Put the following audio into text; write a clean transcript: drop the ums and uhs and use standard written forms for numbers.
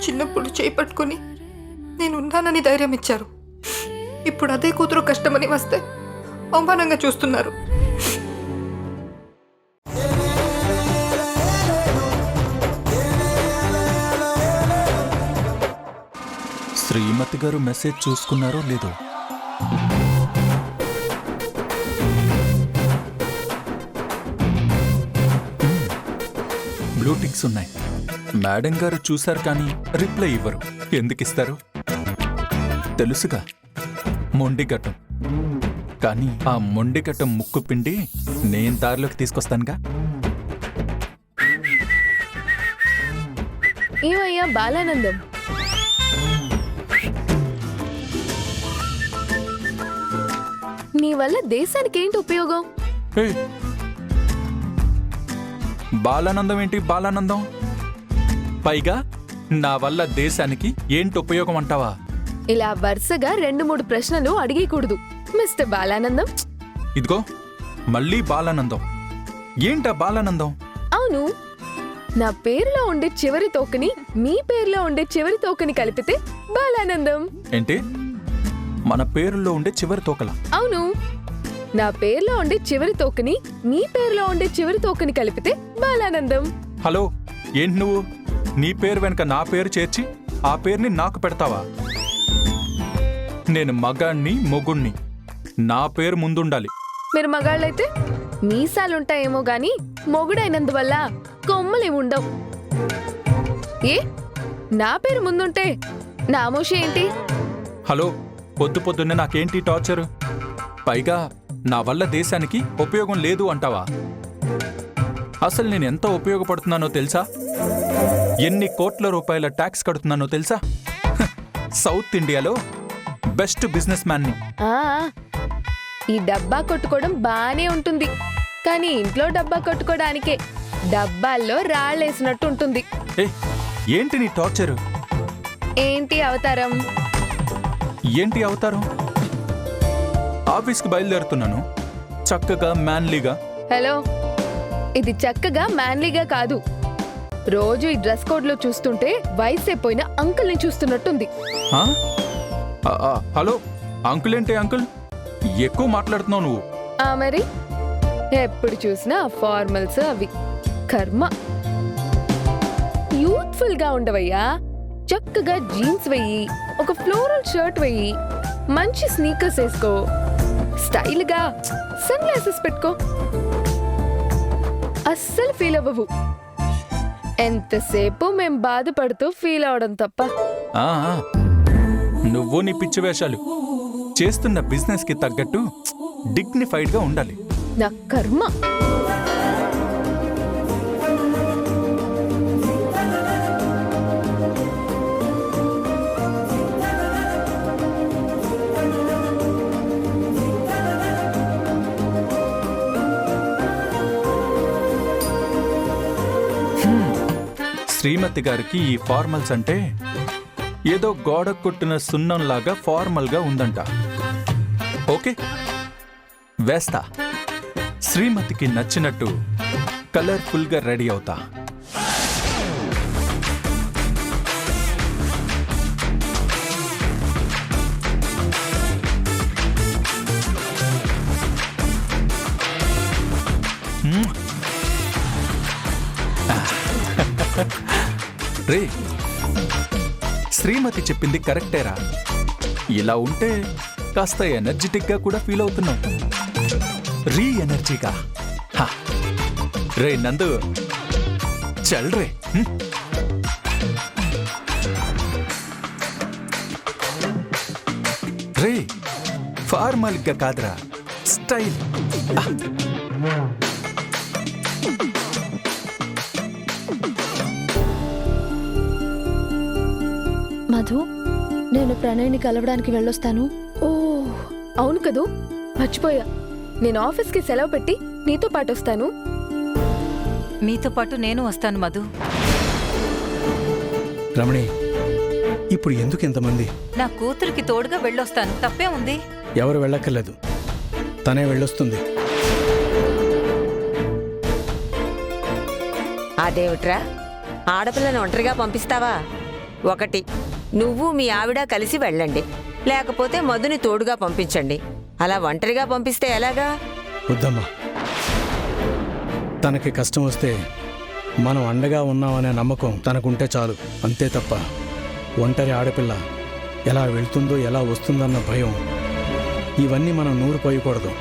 చిన్నప్పుడు చేయి పట్టుకుని నేను ఉన్నానని ధైర్యం ఇచ్చారు. ఇప్పుడు అదే కూతురు కష్టమని వస్తే అవమానంగా చూస్తున్నారు. శ్రీమతి గారు మెసేజ్ చూసుకున్నారో లేదో. బ్లూటిక్స్ ఉన్నాయి. మేడం గారు చూశారు కానీ రిప్లై ఇవ్వరు. ఎందుకు ఇస్తారు? తెలుసుగా, మొండిగట్టం. కానీ ఆ మొండిగట్టం ముక్కు పిండి నేను దారిలోకి తీసుకొస్తానుగా. ఏమయ్యా బాలానందం, నీ వల్ల దేశానికి ఏంటి ఉపయోగం? బాలానందం ఏంటి బాలానందం? పైగా నా వల్ల దేశానికి ఏంటి ఉపయోగం అంటావా? ఇలా వరుసగా 2-3 ప్రశ్నలు అడిగకూడదు మిస్టర్ బాలానందం. ఇదిగో మళ్ళీ బాలానందం. ఏంటా బాలానందం? అవును, నా పేరులో ఉండే చివరి తోకని మీ పేరులో ఉండే చివరి తోకని కలిపితే బాలానందం. ఏంటి? మన పేరులో ఉండే చివరి తోకల? అవును, నా పేరులో ఉండే చివరి తోకని మీ పేరులో ఉండే చివరి తోకని కలిపితే బాలానందం. హలో, ఏంటి నువ్వు నీ పేరు వెనక నా పేరు చేర్చి ఆ పేరుని నాకు పెడతావా? నేను మగాణ్ణి మొగుణ్ణి, నా పేరు ముందుండాలి. మీరు మగాళ్ళైతే మీసాలుంటాయేమో గాని మొగుడైనందువల్ల కొమ్మలేముండవు. ఏ నా పేరు ముందుంటే నామోషి ఏంటి? హలో, పొద్దు పొద్దున్నే నాకేంటి టార్చర్? పైగా నా వల్ల దేశానికి ఉపయోగం లేదు అంటావా? అసలు నేను ఎంత ఉపయోగపడుతున్నానో తెలుసా? ఎన్ని కోట్ల రూపాయల ట్యాక్స్ కడుతున్నానో తెలుసా? సౌత్ ఇండియాలో బెస్ట్ బిజినెస్ మ్యాన్ని. ఈ డబ్బా కొట్టుకోవడం బానే ఉంటుంది, కానీ ఇంట్లో డబ్బా కొట్టుకోవడానికే డబ్బాల్లో రాళ్ళేసినట్టు ఉంటుంది. ఏంటి నీ టార్చరు? ఏంటి అవతారం? ఏంటి అవతారం? ఆఫీస్కి బయలుదేరుతున్నాను చక్కగా మ్యాన్లీగా. హలో, ఇది చక్కగా మ్యాన్లీగా కాదు. రోజు ఈ డ్రెస్ కోడ్లో చూస్తుంటే వయసైపోయిన అంకుల్ని చూస్తున్నట్టుంది. హలో, అంకుల్ ఏంటి అంకుల్? ఎక్కువ మాట్లాడుతున్నావు నువ్వు. మరి ఎప్పుడు చూసినా ఫార్మల్స్ అవి కర్మ. యూత్ఫుల్ గా ఉండవయ్యా. చక్కగా జీన్స్ వెయ్యి, ఒక ఫ్లోరల్ షర్ట్ వెయ్యి, మంచి స్నీకర్స్ వేసుకో, స్టైల్ గా సన్ గ్లాసెస్ పెట్టుకో. అస్సలు ఫీల్ అవ్వవు. ఎంతసేపు మేం బాధపడుతూ ఫీల్ అవడం తప్ప. నువ్వు నీ పిచ్చి వేషాలు. చేస్తున్న బిజినెస్ కి తగ్గట్టు డిగ్నిఫైడ్ గా ఉండాలి. నా కర్మ. శ్రీమతి గారికి ఈ ఫార్మల్స్ అంటే ఏదో గోడ కొట్టిన సున్నంలాగా ఫార్మల్గా ఉందంట. ఓకే, వేస్తా. శ్రీమతికి నచ్చినట్టు కలర్ఫుల్గా రెడీ అవుతా. రే, శ్రీమతి చెప్పింది కరెక్టేరా. ఇలా ఉంటే కాస్త ఎనర్జెటిక్గా కూడా ఫీల్ అవుతున్నావు. రీ ఎనర్జీగా. రే నందు, చల్ రే. రే, ఫార్మల్గా కాదురా, స్టైల్. మధు, నేను ప్రణయ్ని కలవడానికి వెళ్ళొస్తాను. ఓ అవును కదూ, మర్చిపోయా. నేను ఆఫీస్కి సెలవు పెట్టి నీతో పాటు వస్తాను. మీతో పాటు నేను వస్తాను మధు. రమణి, ఇప్పుడు ఎందుకు ఇంతమంది? నా కూతురికి తోడుగా వెళ్ళొస్తాను, తప్పే ఉంది. ఎవరు వెళ్ళక్కర్లేదు, తనే వెళ్ళొస్తుంది. అదేమిట్రా, ఆడపిల్లని ఒంటరిగా పంపిస్తావా? ఒకటి, నువ్వు మీ ఆవిడ కలిసి వెళ్ళండి, లేకపోతే మధుని తోడుగా పంపించండి. అలా ఒంటరిగా పంపిస్తే ఎలాగా? వద్దమ్మా. తనకి కష్టం వస్తే మనం అండగా ఉన్నామనే నమ్మకం తనకుంటే చాలు, అంతే తప్ప ఒంటరి ఆడపిల్ల ఎలా వెళ్తుందో ఎలా వస్తుందన్న భయం ఇవన్నీ మనం నూరు పోయకూడదు.